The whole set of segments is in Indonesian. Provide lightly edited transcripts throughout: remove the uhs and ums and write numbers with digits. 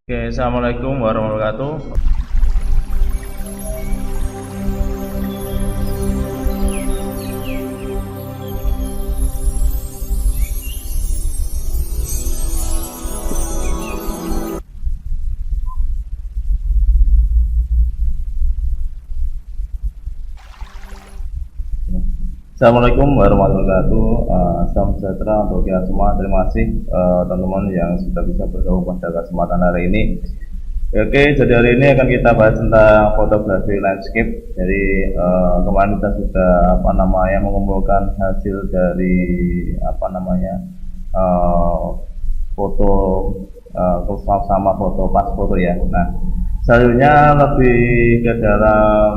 Oke, assalamualaikum warahmatullahi wabarakatuh. Assalamualaikum warahmatullahi wabarakatuh. Salam sejahtera untuk kita semua. Terima kasih teman-teman yang sudah bisa bergabung pada kesempatan hari ini. Oke, jadi hari ini akan kita bahas tentang fotografi landscape. Jadi kemarin kita sudah mengumpulkan hasil dari foto sama foto pas foto ya. Nah, selanjutnya lebih ke dalam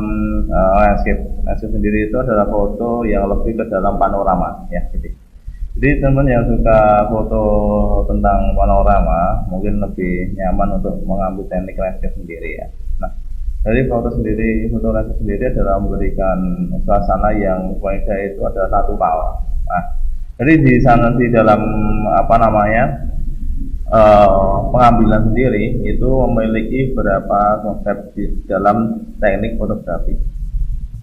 landscape. Landscape sendiri itu adalah foto yang lebih ke dalam panorama ya. Jadi teman yang suka foto tentang panorama mungkin lebih nyaman untuk mengambil teknik landscape sendiri ya. Nah, dari foto landscape sendiri adalah memberikan suasana yang poinnya itu adalah natural. Nah, jadi di sana di dalam pengambilan sendiri itu memiliki beberapa konsep di dalam teknik fotografi.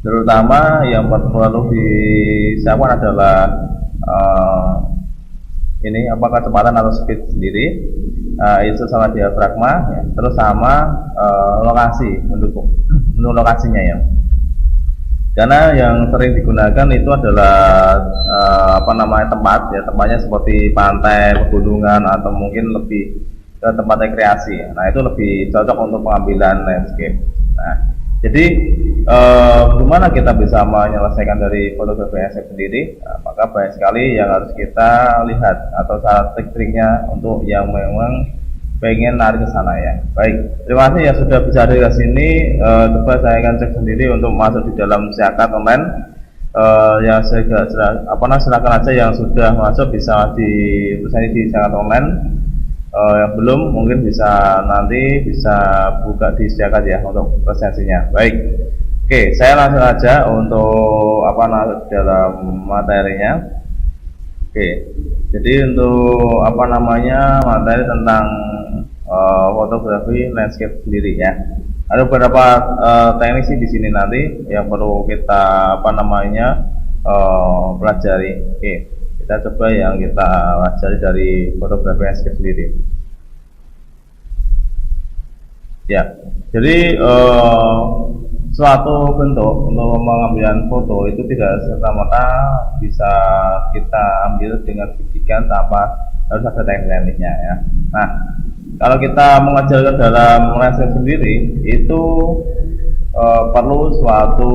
Terutama yang perlu disiapkan adalah kecepatan atau speed sendiri, itu sama diafragma, ya, terus sama lokasi mendukung untuk lokasinya ya. Karena yang sering digunakan itu adalah tempat ya, tempatnya seperti pantai, pegunungan atau mungkin lebih ke tempat rekreasi ya. Nah, itu lebih cocok untuk pengambilan landscape. Nah, jadi gimana kita bisa menyelesaikan dari fotografi landscape sendiri? Nah, maka banyak sekali yang harus kita lihat atau cara trik-triknya untuk yang memang pengen lari ke sana ya. Baik, terima kasih yang sudah bisa hadir ke sini. Coba saya akan cek sendiri untuk masuk di dalam siakat online. Silakan aja yang sudah masuk bisa di siakat online. Yang belum mungkin nanti bisa buka di siakat ya untuk presensinya. Baik, oke, saya langsung aja untuk dalam materinya. Oke, jadi untuk materi tentang fotografi landscape sendiri ya. Ada beberapa teknik sih di sini nanti yang perlu kita pelajari. Oke, kita coba yang kita pelajari dari fotografi landscape sendiri. Ya, jadi suatu bentuk untuk pengambilan foto itu tidak serta-merta bisa kita ambil dengan bidikan tanpa harus ada tekniknya ya. Nah, kalau kita mengajarkan dalam landscape sendiri itu perlu suatu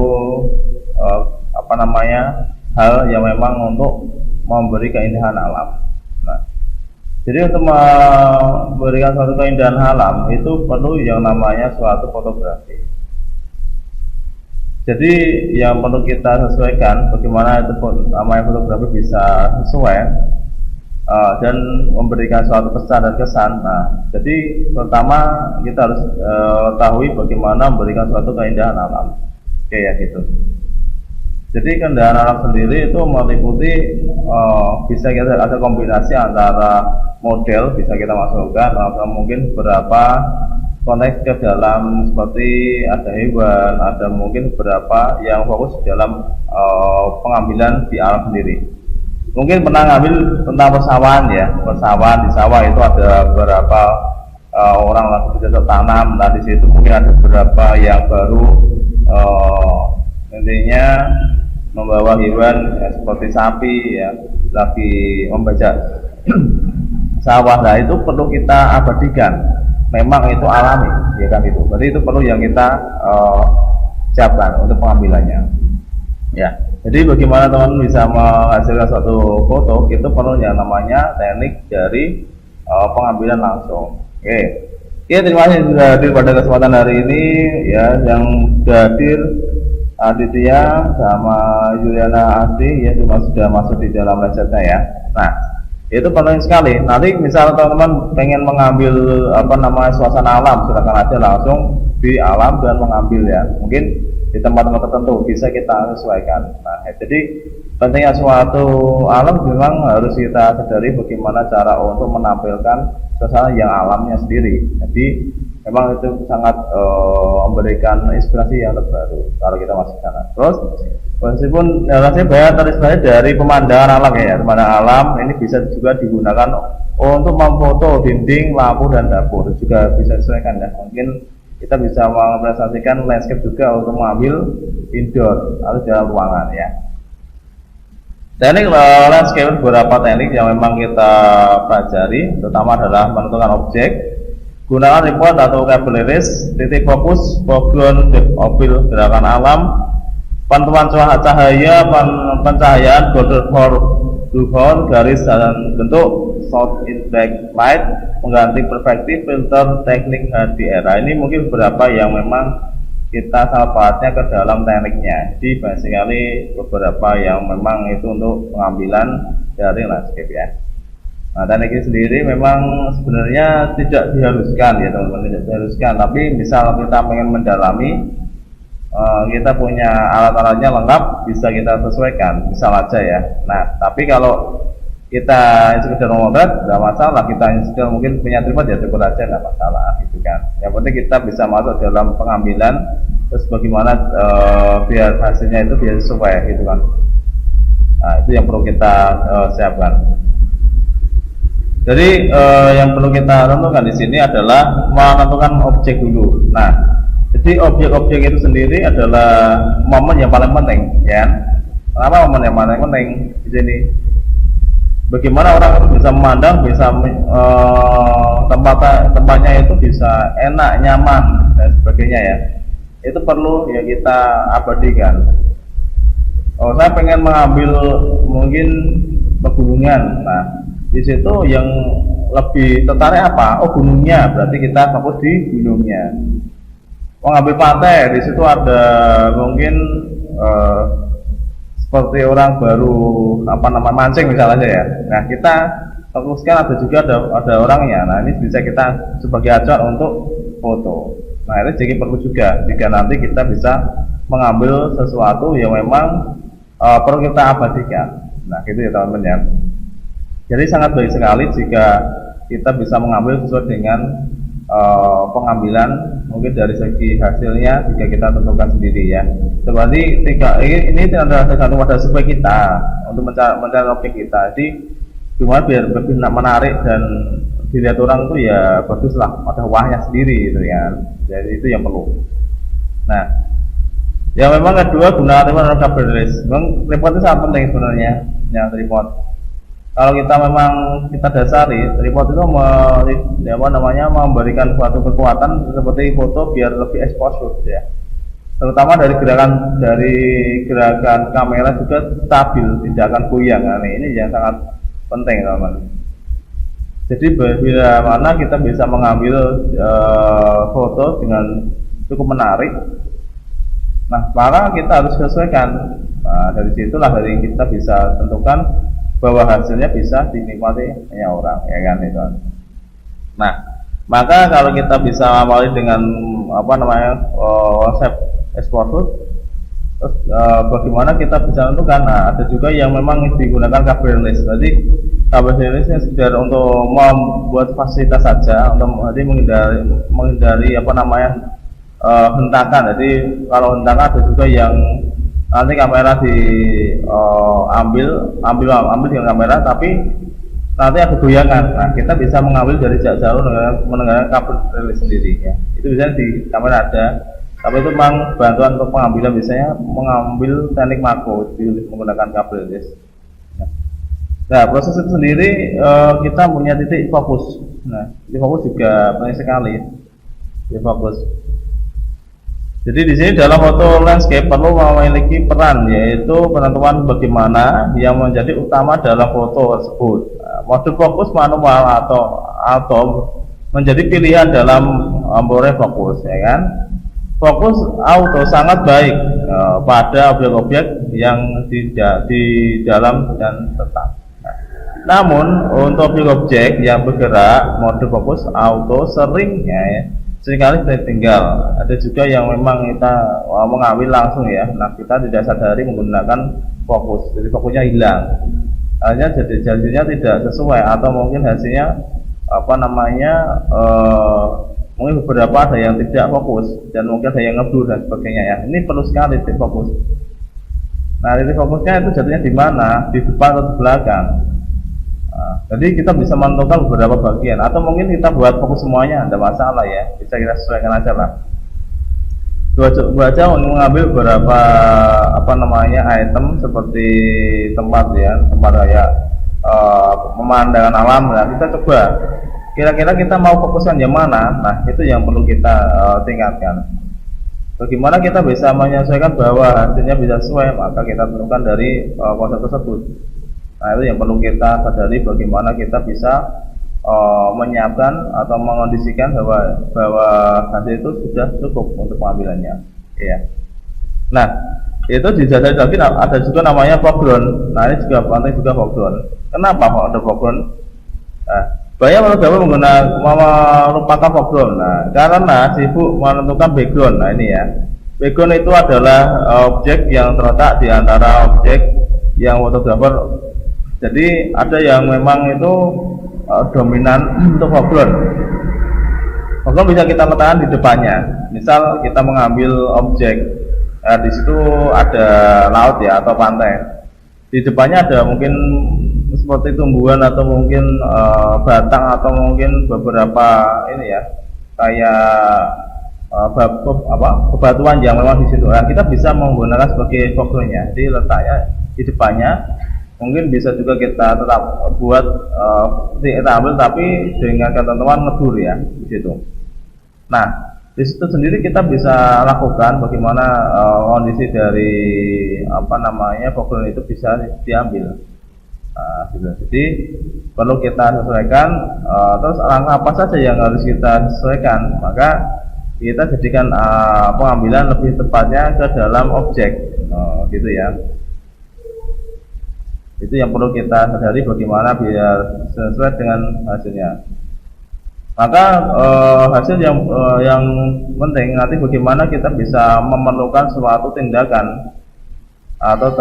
hal yang memang untuk memberi keindahan alam. Nah, jadi untuk memberikan suatu keindahan alam itu perlu yang namanya suatu fotografi. Jadi yang perlu kita sesuaikan bagaimana itu namanya fotografi bisa sesuai dan memberikan suatu pesan dan kesan. Nah, jadi pertama kita harus tahu bagaimana memberikan suatu keindahan alam. Oke ya gitu. Jadi keindahan alam sendiri itu meliputi bisa kita ada kombinasi antara model bisa kita masukkan atau mungkin beberapa konteks ke dalam seperti ada hewan, ada mungkin beberapa yang fokus dalam pengambilan di alam sendiri. Mungkin pernah ngambil tentang persawahan ya, persawahan di sawah itu ada beberapa orang langsung bercocok tanam. Nah, di situ mungkin ada beberapa yang baru intinya membawa hewan ya, seperti sapi ya lagi membajak sawah. Nah, itu perlu kita abadikan. Memang itu alami ya kan itu. Berarti itu perlu yang kita siapkan untuk pengambilannya. Ya. Jadi bagaimana teman bisa menghasilkan suatu foto itu perlu yang namanya teknik dari pengambilan langsung. Oke. Ya, terima kasih sudah hadir pada kesempatan hari ini ya, yang sudah hadir Aditya sama Juliana Asti ya sudah masuk di dalam website-nya ya. Nah, itu penting sekali. Nanti misal teman-teman pengen mengambil suasana alam, silakan aja langsung di alam dan mengambil ya. Mungkin di tempat-tempat tertentu bisa kita sesuaikan. Nah, jadi pentingnya suatu alam memang harus kita sadari bagaimana cara untuk menampilkan suasana yang alamnya sendiri. Jadi memang itu sangat memberikan inspirasi yang terbaru kalau kita masuk ke sana. Terus meskipun rasanya banyak terinspirasi dari pemandangan alam ya, pemandangan alam ini bisa juga digunakan untuk memfoto dinding, lampu dan dapur, juga bisa disesuaikan ya. Mungkin kita bisa merepresentasikan landscape juga untuk mengambil indoor atau dalam ruangan ya. Teknik landscape beberapa teknik yang memang kita pelajari, terutama adalah menentukan objek, gunakan report atau capillaries, titik fokus, foreground, depth of field, gerakan alam, penentuan cahaya, pencahayaan, border foreground, garis dan bentuk, source in backlight, mengganti perspektif, filter, teknik HDR. Ini mungkin beberapa yang memang kita sangat pahatnya ke dalam tekniknya. Jadi banyak sekali beberapa yang memang itu untuk pengambilan dari landscape ya. Nah, teknik ini sendiri memang sebenarnya tidak diharuskan ya teman-teman, tidak diharuskan. Tapi misal kita pengen mendalami, kita punya alat-alatnya lengkap, bisa kita sesuaikan, misal aja ya. Nah, tapi kalau kita sekedar memotret nggak masalah, kita sekedar mungkin punya tripod ya tripod aja nggak masalah gitu kan. Yang penting kita bisa masuk dalam pengambilan, terus bagaimana biar hasilnya itu biar sesuai gitu kan. Nah, itu yang perlu kita siapkan. Jadi yang perlu kita tentukan di sini adalah menentukan objek dulu. Nah, jadi objek-objek itu sendiri adalah momen yang paling penting ya. Kenapa momen yang paling penting di sini? Bagaimana orang itu bisa memandang, bisa tempatnya itu bisa enak, nyaman dan sebagainya ya. Itu perlu ya kita abadikan. Oh, saya pengen mengambil mungkin pegunungan. Nah, di situ yang lebih tertarik apa? Oh, gunungnya. Berarti kita fokus di gunungnya. Mengambil pantai, di situ ada mungkin seperti orang baru mancing misalnya ya. Nah, kita fokuskan ada juga ada orangnya. Nah, ini bisa kita sebagai acuan untuk foto. Nah, ini jadi perlu juga jika nanti kita bisa mengambil sesuatu yang memang perlu kita abadikan. Nah, gitu ya teman-teman ya. Jadi sangat baik sekali jika kita bisa mengambil sesuai dengan pengambilan mungkin dari segi hasilnya jika kita tentukan sendiri ya. Seperti ini adalah tergantung pada supaya kita untuk mencari objek kita. Jadi cuma biar lebih menarik dan dilihat orang itu ya baguslah, ada wahnya sendiri gitu ya. Jadi itu yang perlu. Nah, yang memang kedua gunakan tripod atau capillaries. Memang tripod itu sangat penting sebenarnya yang tripod. Kalau kita memang kita dasari tripod itu memberikan suatu kekuatan seperti foto biar lebih exposure ya. Terutama dari gerakan kamera juga stabil, tidak akan goyang. Nah, ini yang sangat penting teman-teman. Jadi bila mana kita bisa mengambil foto dengan cukup menarik, nah maka kita harus sesuaikan. Nah, dari situlah kita bisa tentukan bahwa hasilnya bisa dinikmati orang ya kan itu. Nah, maka kalau kita bisa awali dengan konsep exposure, terus bagaimana kita bisa tentukan. Nah, ada juga yang memang digunakan capillaries. Jadi capillaries sekedar untuk membuat fasilitas saja untuk menghindari hentakan. Jadi kalau hentakan ada juga yang nanti kamera ambil dengan kamera tapi nanti ada goyangan. Nah, kita bisa mengambil dari jarak jauh dengan menggunakan capillaries sendiri ya. Itu bisa di kamera ada, tapi itu memang bantuan untuk pengambilan, biasanya mengambil teknik makro menggunakan capillaries. Nah, proses itu sendiri kita punya titik fokus. Nah, titik fokus juga penting sekali. Titik fokus. Jadi di sini dalam foto landscape perlu memiliki peran, yaitu penentuan bagaimana yang menjadi utama dalam foto tersebut. Mode fokus manual atau menjadi pilihan dalam ambore fokus, ya kan? Fokus auto sangat baik pada objek-objek yang di dalam dan tetap. Namun untuk objek-objek yang bergerak, mode fokus auto seringnya seringkali kita tinggal. Ada juga yang memang kita mengambil langsung ya. Nah, kita tidak sadari menggunakan fokus, jadi fokusnya hilang. Hanya jadi hasilnya tidak sesuai atau mungkin hasilnya mungkin beberapa ada yang tidak fokus dan mungkin ada yang ngeblur dan sebagainya ya. Ini perlu sekali titik fokus. Nah, titik fokusnya itu jatuhnya di mana? Di depan atau di belakang. Nah, jadi kita bisa menentukan beberapa bagian atau mungkin kita buat fokus semuanya, tidak masalah ya. Bisa kita sesuaikan aja lah. Baca mengambil beberapa item seperti tempat kayak pemandangan alam. Nah, kita coba kira-kira kita mau fokuskan yang mana. Nah, itu yang perlu kita tingkatkan. Bagaimana kita bisa menyesuaikan bahwa hasilnya bisa sesuai, maka kita tentukan dari konsep tersebut. Nah, itu yang perlu kita sadari, bagaimana kita bisa menyiapkan atau mengondisikan bahwa hasil itu sudah cukup untuk pengambilannya ya. Nah, itu dijajah lagi ada juga namanya foreground. Nah, ini juga penting juga foreground. Kenapa kok ada foreground? Nah, banyak orang melupakan foreground. Nah, karena sibuk menentukan background. Nah, ini ya, background itu adalah objek yang terletak di antara objek yang fotografer. Jadi ada yang memang itu dominan untuk foreground. Foreground bisa kita letakkan di depannya. Misal kita mengambil objek, di situ ada laut ya atau pantai. Di depannya ada mungkin seperti tumbuhan atau mungkin batang atau mungkin beberapa ini ya kayak bebatuan yang memang di situ. Nah, kita bisa menggunakan sebagai foregroundnya. Jadi letaknya di depannya. Mungkin bisa juga kita tetap buat kita ambil tapi dengan ketentuan ngebur ya di situ. Nah, di situ sendiri kita bisa lakukan bagaimana kondisi dari foreground itu bisa diambil. Nah, gitu. Jadi perlu kita sesuaikan. Terus langkah apa saja yang harus kita sesuaikan? Maka kita jadikan pengambilan lebih tepatnya ke dalam objek, gitu ya. Itu yang perlu kita sadari, bagaimana biar sesuai dengan hasilnya. Maka hasil yang penting nanti bagaimana kita bisa memerlukan suatu tindakan atau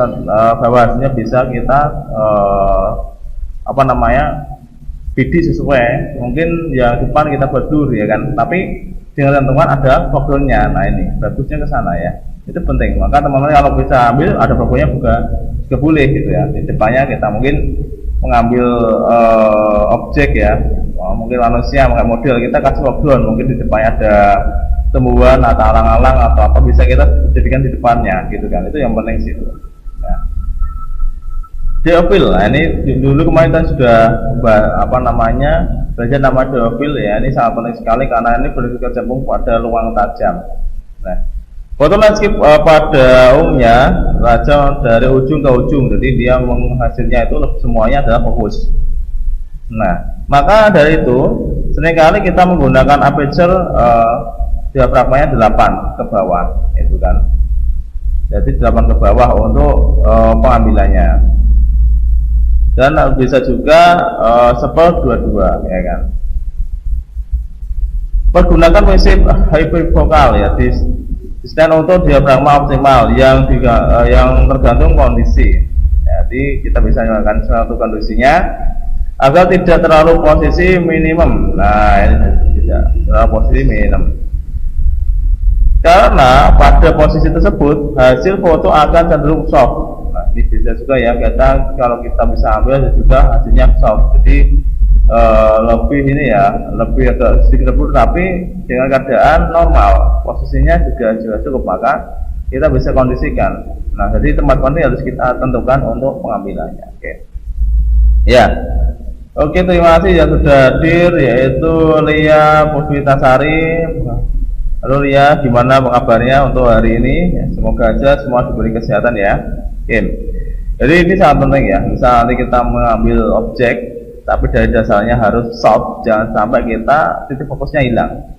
bahwa hasilnya bisa kita bidik sesuai. Mungkin yang depan kita berdur ya kan, tapi dengan tentuan ada foregroundnya. Nah, ini bagusnya ke sana ya. Itu penting. Maka teman-teman kalau bisa ambil ada foregroundnya juga boleh gitu ya. Di depannya kita mungkin mengambil objek ya, mungkin manusia, model, kita kasih foreground, mungkin di depannya ada tumbuhan atau alang-alang atau apa, bisa kita jadikan di depannya gitu kan. Itu yang penting sih. Ya. Diopil. Nah, ini dulu kemarin kita sudah belajar nama diopil ya. Ini sangat penting sekali karena ini berkecimpung pada ruang tajam. Nah, foto landscape pada umumnya raja dari ujung ke ujung, jadi dia menghasilnya itu semuanya adalah fokus. Nah, maka dari itu seringkali kita menggunakan aperture diafragmanya 8 ke bawah, itu kan. Jadi 8 ke bawah untuk pengambilannya. Dan bisa juga sepel 22 ya kan. Pergunakan prinsip hyperfocal ya di stand untuk diafragma optimal yang tergantung kondisi. Jadi kita bisa menggunakan suatu kondisinya agar tidak terlalu posisi minimum. Nah, ini tidak terlalu posisi minimum. Karena pada posisi tersebut hasil foto akan cenderung soft. Nah, ini bisa juga ya, kalau kita bisa ambil juga hasilnya soft. Jadi lebih agak sedikit lebur, tapi dengan keadaan normal, posisinya juga cukup, maka kita bisa kondisikan. Nah, jadi tempat penting harus kita tentukan untuk pengambilannya. Oke. Ya. Oke, terima kasih yang sudah hadir, yaitu Lia Puspitasari. Halo Lia, gimana kabarnya untuk hari ini? Ya, semoga aja semua diberi kesehatan ya. Oke. Jadi ini sangat penting ya. Misal nanti kita mengambil objek, tapi dari dasarnya harus soft, jangan sampai kita titik fokusnya hilang.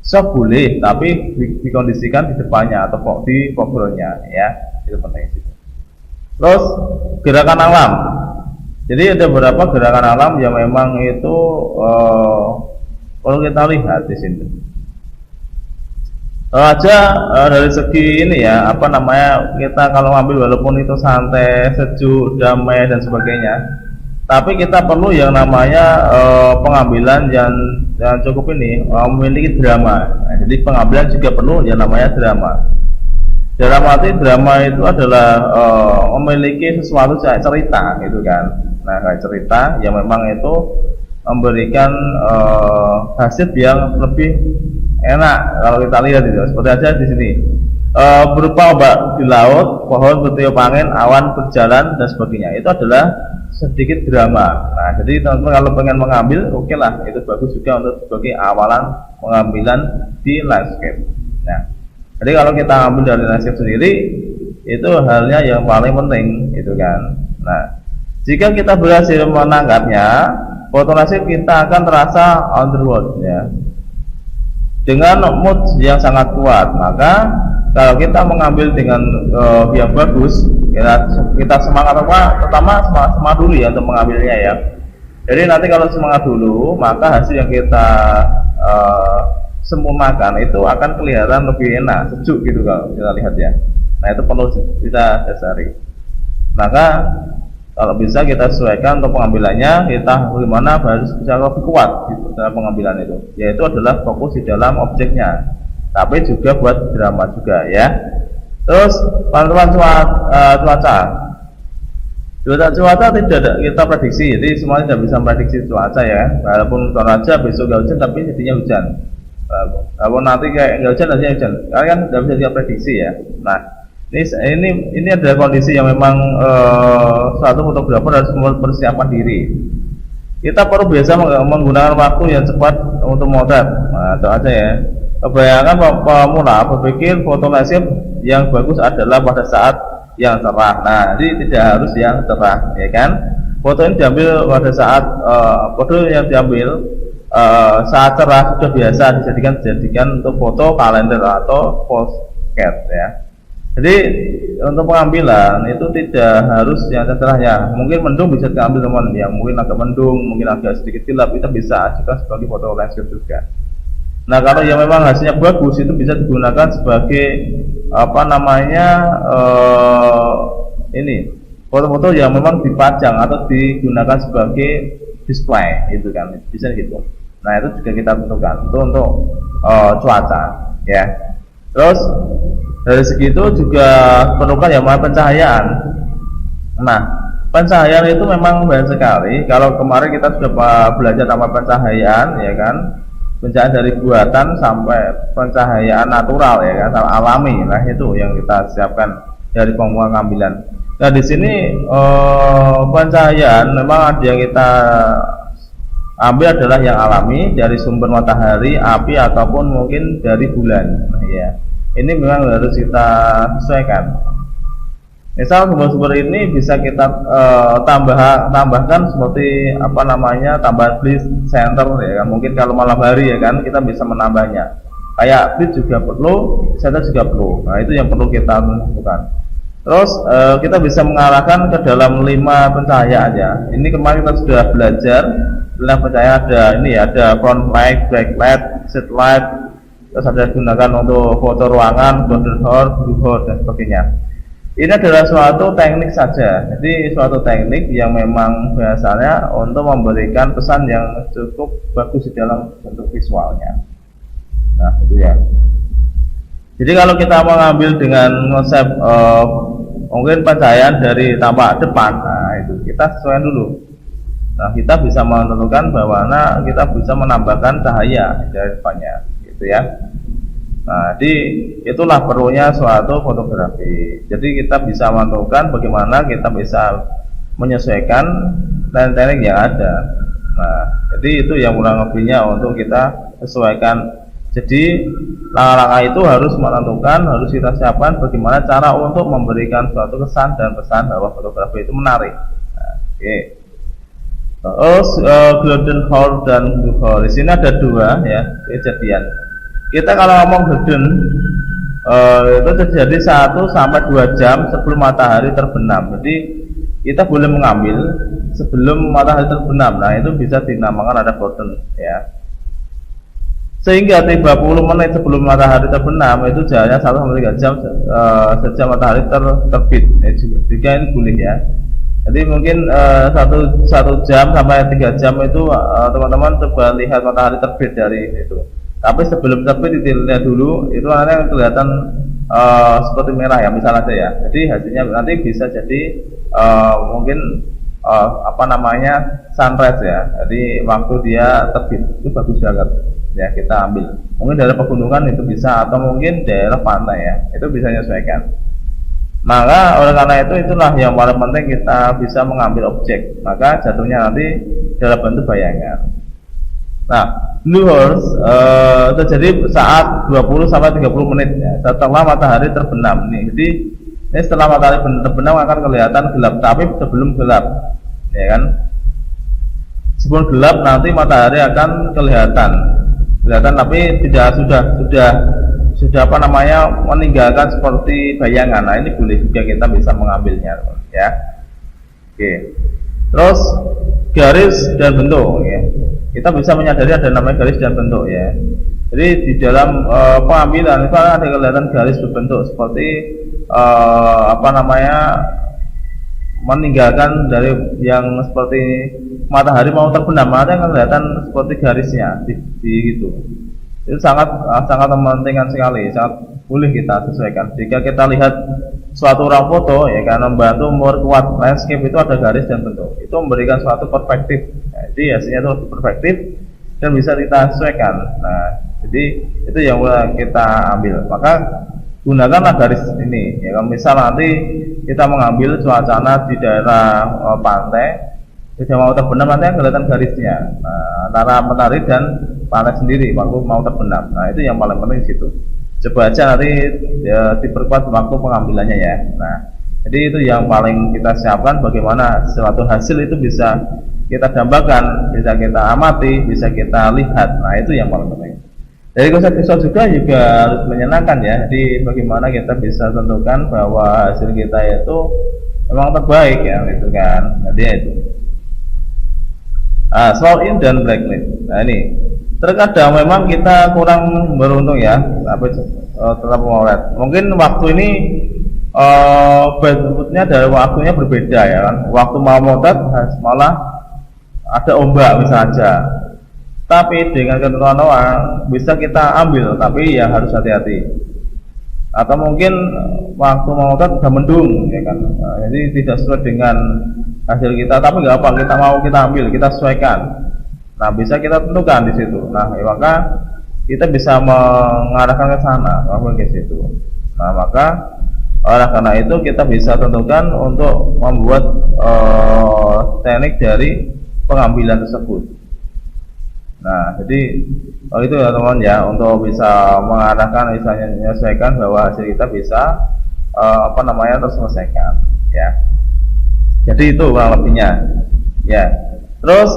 Soft boleh, tapi dikondisikan di depannya atau di foregroundnya ya, itu penting. Terus gerakan alam. Jadi ada beberapa gerakan alam yang memang itu perlu kita lihat di sini. Aja dari segi ini ya, apa namanya, kita kalau ngambil walaupun itu santai, sejuk, damai dan sebagainya, tapi kita perlu yang namanya pengambilan yang cukup ini memiliki drama. Nah, jadi pengambilan juga perlu yang namanya drama. Dalam arti drama itu adalah memiliki sesuatu cerita gitu kan. Nah, kayak cerita yang memang itu memberikan hasil yang lebih enak kalau kita lihat itu. Seperti aja di sini. Berupa ombak di laut, pohon bertiup angin, awan berjalan dan sebagainya. Itu adalah sedikit drama. Nah, jadi teman-teman kalau pengen mengambil, oke lah, itu bagus juga untuk sebagai awalan pengambilan di landscape. Nah, jadi kalau kita ambil dari landscape sendiri, itu halnya yang paling penting, itu kan. Nah, jika kita berhasil menangkapnya, foto landscape kita akan terasa on the road ya, dengan mood yang sangat kuat. Maka kalau kita mengambil dengan yang bagus, kita semangat apa? Pertama semangat dulu ya untuk mengambilnya ya. Jadi nanti kalau semangat dulu, maka hasil yang kita sempurnakan itu akan kelihatan lebih enak, sejuk gitu kalau kita lihat ya. Nah, itu perlu kita dasari. Maka kalau bisa kita sesuaikan untuk pengambilannya, kita bagaimana harus bisa lebih kuat gitu, dalam pengambilan itu, yaitu adalah fokus di dalam objeknya, tapi juga buat drama juga ya. Terus pantauan cuaca tidak ada kita prediksi, jadi semuanya tidak bisa prediksi cuaca ya. Walaupun cuaca besok nggak hujan, tapi jadinya hujan. Walaupun nanti kayak nggak hujan, nanti hujan, kalian tidak bisa kita prediksi ya. Nah, ini adalah kondisi yang memang suatu fotografer harus mempersiapkan diri. Kita perlu biasa menggunakan waktu yang cepat untuk motret. Nah, itu aja ya. Bayangkan pemula berpikir foto landscape yang bagus adalah pada saat yang cerah. Nah, jadi tidak harus yang cerah, ya kan? Foto ini diambil pada saat foto yang diambil saat cerah sudah biasa dijadikan untuk foto kalender atau postcard ya. Jadi untuk pengambilan itu tidak harus yang cerahnya. Mungkin mendung bisa diambil teman yang mungkin agak mendung, mungkin agak sedikit gelap, itu bisa ajukan sebagai foto landscape juga. Nah, kalau yang memang hasilnya bagus itu bisa digunakan sebagai apa namanya ini foto-foto yang memang dipajang atau digunakan sebagai display itu kan, bisa gitu. Nah, itu juga kita tentukan untuk cuaca ya. Terus dari segitu juga perlukan yang namanya pencahayaan. Nah, pencahayaan itu memang banyak sekali. Kalau kemarin kita sudah belajar nama pencahayaan ya kan, pencahayaan dari buatan sampai pencahayaan natural ya kan, alami. Nah, itu yang kita siapkan dari pengambilan. Nah, di sini pencahayaan memang ada yang kita ambil adalah yang alami dari sumber matahari, api ataupun mungkin dari bulan. Nah, ya. Ini memang harus kita sesuaikan. Misal sumber-sumber ini bisa kita tambahkan seperti apa namanya, tambahan bleed center ya kan. Mungkin kalau malam hari ya kan kita bisa menambahnya. Kayak bleed juga perlu, center juga perlu. Nah, itu yang perlu kita tentukan. Terus kita bisa mengarahkan ke dalam 5 pencahayaan ya. Ini kemarin kita sudah belajar. 5 pencahayaan ada ini ya, ada front light, back light, side light. Terus ada digunakan untuk foto ruangan, golden hour, blue hour dan sebagainya. Ini adalah suatu teknik saja. Jadi suatu teknik yang memang biasanya untuk memberikan pesan yang cukup bagus di dalam bentuk visualnya. Nah, itu ya. Jadi kalau kita mengambil dengan konsep mungkin pencahayaan dari tampak depan, nah itu kita sesuaikan dulu. Nah, kita bisa menentukan bahwa kita bisa menambahkan cahaya dari depannya. Gitu ya. Nah, jadi itulah perlunya suatu fotografi. Jadi kita bisa menentukan bagaimana kita bisa menyesuaikan teknik yang ada. Nah, jadi itu yang kurang lebihnya untuk kita sesuaikan. Jadi langkah-langkah itu harus menentukan, harus kita siapkan bagaimana cara untuk memberikan suatu kesan dan pesan bahwa fotografi itu menarik. Nah, oke. Terus golden hour dan blue hour. Di sini ada 2 ya kejadian. Kita kalau ngomong golden itu terjadi 1 sampai 2 jam sebelum matahari terbenam. Jadi kita boleh mengambil sebelum matahari terbenam. Nah, itu bisa dinamakan ada golden ya. sehingga 30 menit sebelum matahari terbenam itu jaraknya 1 sampai 3 jam sejak matahari terbit. Juga ini boleh ya. Jadi mungkin satu jam sampai 3 jam itu teman-teman coba lihat matahari terbit dari itu. Tapi sebelum terbit dilihat dulu, itu nanti kelihatan seperti merah ya, misalnya aja ya. Jadi hasilnya nanti bisa jadi mungkin sunrise ya. Jadi waktu dia terbit itu bagus banget ya, kita ambil. Mungkin daerah pegunungan itu bisa, atau mungkin daerah pantai ya, itu bisa menyesuaikan. Maka oleh karena itulah yang paling penting kita bisa mengambil objek, maka jatuhnya nanti dalam bentuk bayangan. Nah, blue horse terjadi saat 20 sampai 30 menit ya, setelah matahari terbenam nih. Jadi ini setelah matahari terbenam akan kelihatan gelap, tapi sebelum gelap ya kan. Sebelum gelap nanti matahari akan kelihatan tapi tidak sudah meninggalkan seperti bayangan. Nah, ini boleh juga kita bisa mengambilnya ya. Oke. Terus garis dan bentuk ya. Kita bisa menyadari ada namanya garis dan bentuk ya. Jadi di dalam pengambilan itu ada kelihatan garis berbentuk seperti meninggalkan dari yang seperti matahari mau terbenam, ada yang kelihatan seperti garisnya di gitu. Itu sangat mementingkan sekali, sangat boleh kita sesuaikan. Jika kita lihat suatu orang foto ya kan, membantu memperkuat landscape itu ada garis dan bentuk, itu memberikan suatu perspektif. Nah, jadi hasilnya itu lebih perspektif dan bisa kita sesuaikan. Nah, jadi itu yang kita ambil. Maka gunakanlah garis ini ya. Misal nanti kita mengambil suasana di daerah pantai, sudah mau terbenam, nanti kelihatan garisnya. Nah, antara matahari dan pantai sendiri waktu mau terbenam. Nah, itu yang paling penting di situ. Coba aja nanti ya, diperkuat waktu pengambilannya ya. Nah, jadi itu yang paling kita siapkan, bagaimana suatu hasil itu bisa kita gambarkan, bisa kita amati, bisa kita lihat. Nah, itu yang paling penting. Dari konsep visual juga harus menyenangkan ya. Jadi bagaimana kita bisa tentukan bahwa hasil kita itu memang terbaik ya, itu kan. Jadi itu. Slow in dan blacklit. Nah, ini terkadang memang kita kurang beruntung ya, tapi tetap melihat. Mungkin waktu ini bentuknya dari waktunya berbeda ya kan. Waktu mau motret malah ada ombak misalnya. Tapi dengan ketentuan orang bisa kita ambil, tapi ya harus hati-hati. Atau mungkin waktu mau motret sudah mendung ya kan. Jadi tidak sesuai dengan hasil kita, tapi nggak apa, kita ambil, kita sesuaikan. Nah, bisa kita tentukan di situ. Nah, ya, maka kita bisa mengarahkan ke sana, ke situ. Nah, maka oleh karena itu kita bisa tentukan untuk membuat teknik dari pengambilan tersebut. Nah, jadi itu ya teman ya, untuk bisa mengarahkan, misalnya menyesuaikan bahwa hasil kita bisa terselesaikan ya. Jadi itu kurang lebihnya ya. Terus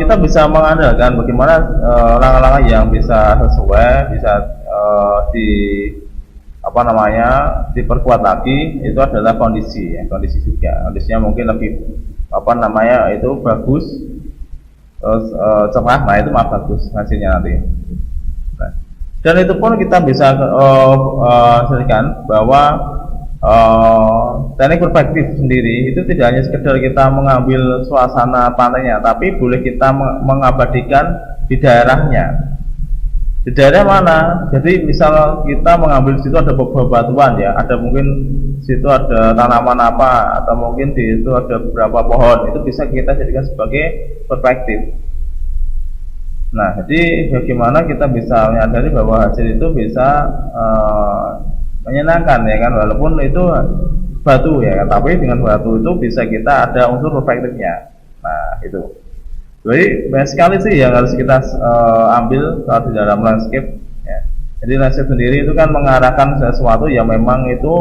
kita bisa mengandalkan bagaimana langkah-langkah yang bisa sesuai, bisa diperkuat lagi. Itu adalah kondisi ya, kondisi juga. Kondisinya mungkin lebih itu bagus, terus cerah. Nah, itu bagus hasilnya nanti. Nah, dan itu pun kita bisa hasilkan bahwa teknik perspektif sendiri itu tidak hanya sekedar kita mengambil suasana pantainya, tapi boleh kita mengabadikan di daerahnya. Di daerah mana? Jadi misal kita mengambil di situ ada beberapa batuan ya, ada mungkin situ ada tanaman apa, atau mungkin di situ ada beberapa pohon, itu bisa kita jadikan sebagai perspektif. Nah, jadi bagaimana kita bisa menyadari bahwa hasil itu bisa menyenangkan ya kan, walaupun itu batu ya kan, tapi dengan batu itu bisa kita ada unsur perspektifnya. Nah, itu. Jadi banyak sekali sih yang harus kita ambil saat di dalam landscape ya. Jadi landscape sendiri itu kan mengarahkan sesuatu yang memang itu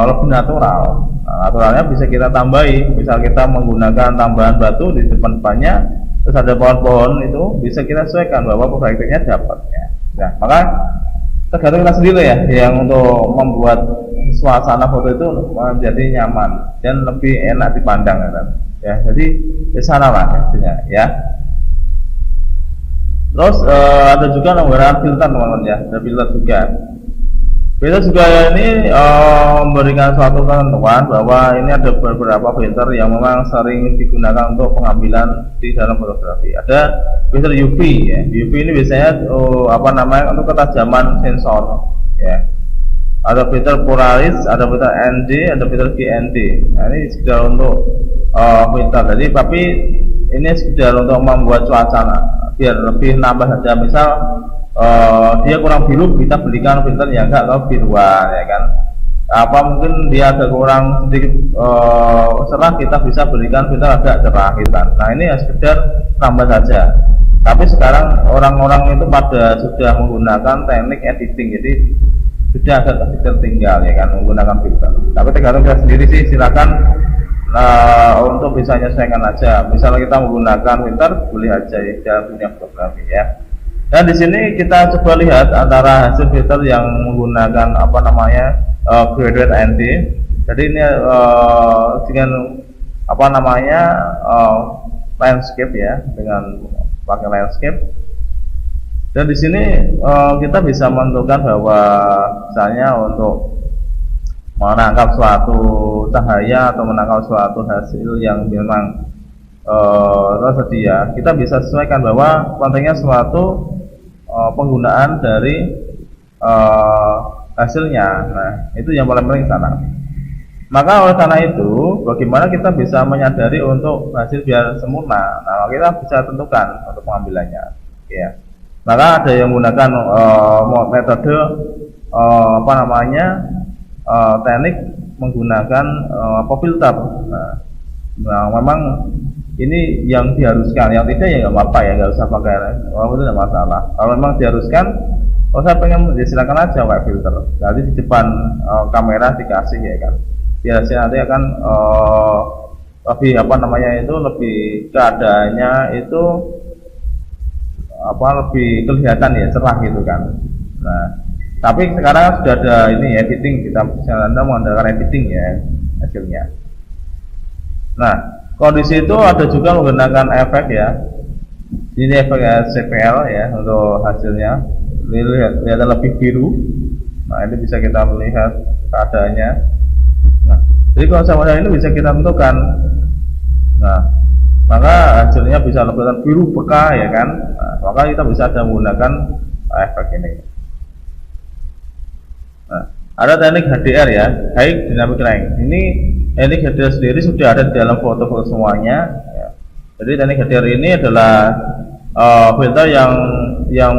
lebih natural. Nah, naturalnya bisa kita tambahi, misal kita menggunakan tambahan batu di depannya, terus ada pohon-pohon, itu bisa kita sesuaikan bahwa perspektifnya dapat ya. Nah, maka tergantung kita sendiri ya, yang untuk membuat suasana foto itu menjadi nyaman dan lebih enak dipandang ya kan. Ya, jadi di sana lah intinya ya. Terus ada juga menggunakan filter teman-teman ya, ada filter juga. Filter juga ini memberikan suatu ketentuan bahwa ini ada beberapa filter yang memang sering digunakan untuk pengambilan di dalam fotografi. Ada filter UV ya. UV ini biasanya untuk ketajaman sensor ya. Ada filter Polaris, ada filter ND, ada filter GND. Nah, ini sekedar untuk filter. Jadi tapi ini sekedar untuk membuat suasana biar lebih nambah saja. Misal dia kurang biru, kita belikan filter yang enggak biruan ya kan. Apa mungkin dia agak kurang sedikit cerah, kita bisa belikan filter agak cerah gitu kan. Nah ini ya sekedar nambah saja. Tapi sekarang orang-orang itu pada sudah menggunakan teknik editing, jadi sudah agak tertinggal ya kan menggunakan filter. Tapi tergantung kita sendiri sih, silakan untuk bisa menyesuaikan aja. Misalnya kita menggunakan filter, boleh aja ya dalam dunia fotografi ya. Dan di sini kita coba lihat antara hasil filter yang menggunakan graduate ND. Jadi ini dengan landscape ya, dengan pakai landscape. Dan di sini kita bisa menentukan bahwa misalnya untuk menangkap suatu cahaya atau menangkap suatu hasil yang memang tersedia, kita bisa sesuaikan bahwa pentingnya suatu penggunaan dari hasilnya. Nah itu yang paling penting sana. Maka oleh karena itu, bagaimana kita bisa menyadari untuk hasil biar sempurna? Nah kita bisa tentukan untuk pengambilannya ya. Maka ada yang menggunakan metode teknik menggunakan filter. Nah memang ini yang diharuskan, yang tidak ya nggak apa-apa ya, nggak usah pakai, itu tidak masalah. Kalau memang diharuskan, kalau saya pengen silakan aja pakai filter. Jadi di depan kamera dikasih ya kan, biasanya nanti akan lebih keadaannya itu lebih kelihatan ya, cerah gitu kan. Nah tapi sekarang sudah ada ini editing, kita bisa mengandalkan editing ya hasilnya. Nah kondisi itu ada juga menggunakan efek ya. Ini efek CPL ya untuk hasilnya. Lihat lebih biru. Nah ini bisa kita melihat keadaannya. Nah jadi konsep model ini bisa kita tentukan. Nah maka hasilnya bisa lebih biru peka ya kan. Nah, maka kita bisa ada menggunakan efek ini. Nah, ada teknik HDR ya, High Dynamic Range. Ini teknik HDR sendiri sudah ada di dalam foto-foto semuanya ya. Jadi teknik HDR ini adalah filter yang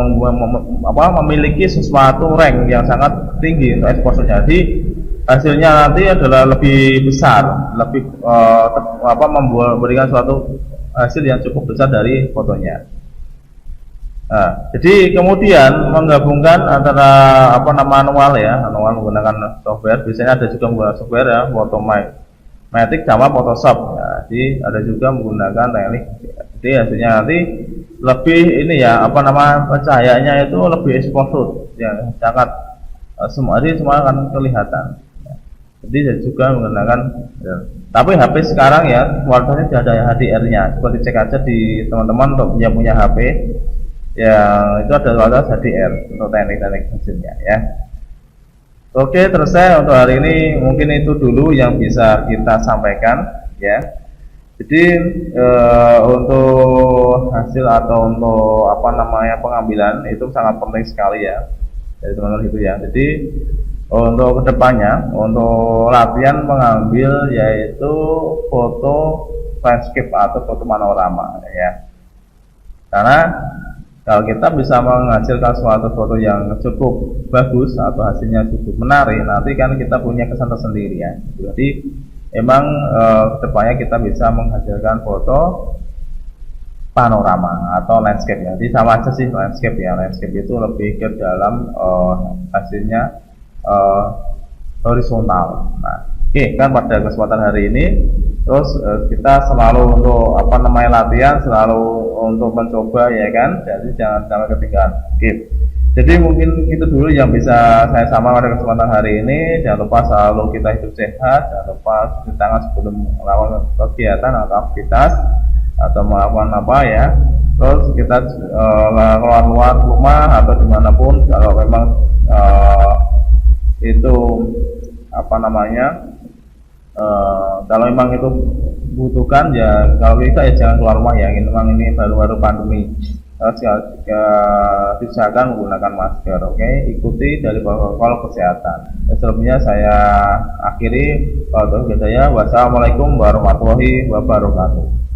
memiliki sesuatu rank yang sangat tinggi untuk exposure. Jadi hasilnya nanti adalah lebih besar, lebih memberikan suatu hasil yang cukup besar dari fotonya. Nah, jadi kemudian menggabungkan antara manual menggunakan software. Biasanya ada juga menggunakan software ya, Photomatic sama Photoshop. Ya, jadi ada juga menggunakan teknik. Jadi hasilnya nanti lebih ini ya, cahayanya itu lebih exposure, yang sangat semua akan kelihatan. Ya. Jadi juga menggunakan. Ya. Tapi HP sekarang ya, kualitasnya sudah ada HDR-nya. Coba dicek aja di teman-teman untuk punya HP. Ya itu ada kualitas HDR untuk teknik-teknik hasilnya ya. Oke, selesai untuk hari ini. Mungkin itu dulu yang bisa kita sampaikan ya. Jadi untuk hasil atau untuk pengambilan itu sangat penting sekali ya, dari teman-teman itu ya. Jadi untuk kedepannya, untuk latihan mengambil yaitu foto landscape atau foto panorama ya. Karena kalau kita bisa menghasilkan suatu foto yang cukup bagus atau hasilnya cukup menarik, nanti kan kita punya kesan tersendiri ya. Jadi emang kedepannya kita bisa menghasilkan foto panorama atau landscape ya. Jadi sama aja sih landscape ya. Landscape itu lebih ke dalam hasilnya horizontal. Nah, oke kan pada kesempatan hari ini terus kita selalu untuk latihan, selalu untuk mencoba ya kan, jadi jangan sampai ketinggalan. Oke, jadi mungkin itu dulu yang bisa saya sampaikan pada kesempatan hari ini. Jangan lupa selalu kita hidup sehat, jangan lupa cuci tangan sebelum melakukan kegiatan atau aktivitas atau melakukan Terus kita keluar rumah atau dimanapun, kalau memang itu apa namanya, kalau memang itu butuhkan ya, kalau kita ya jangan keluar rumah ya. Memang ini baru-baru pandemi, sisakan menggunakan masker. Oke, ikuti dari protokol kesehatan. Sebelumnya saya akhiri. Wassalamualaikum warahmatullahi wabarakatuh.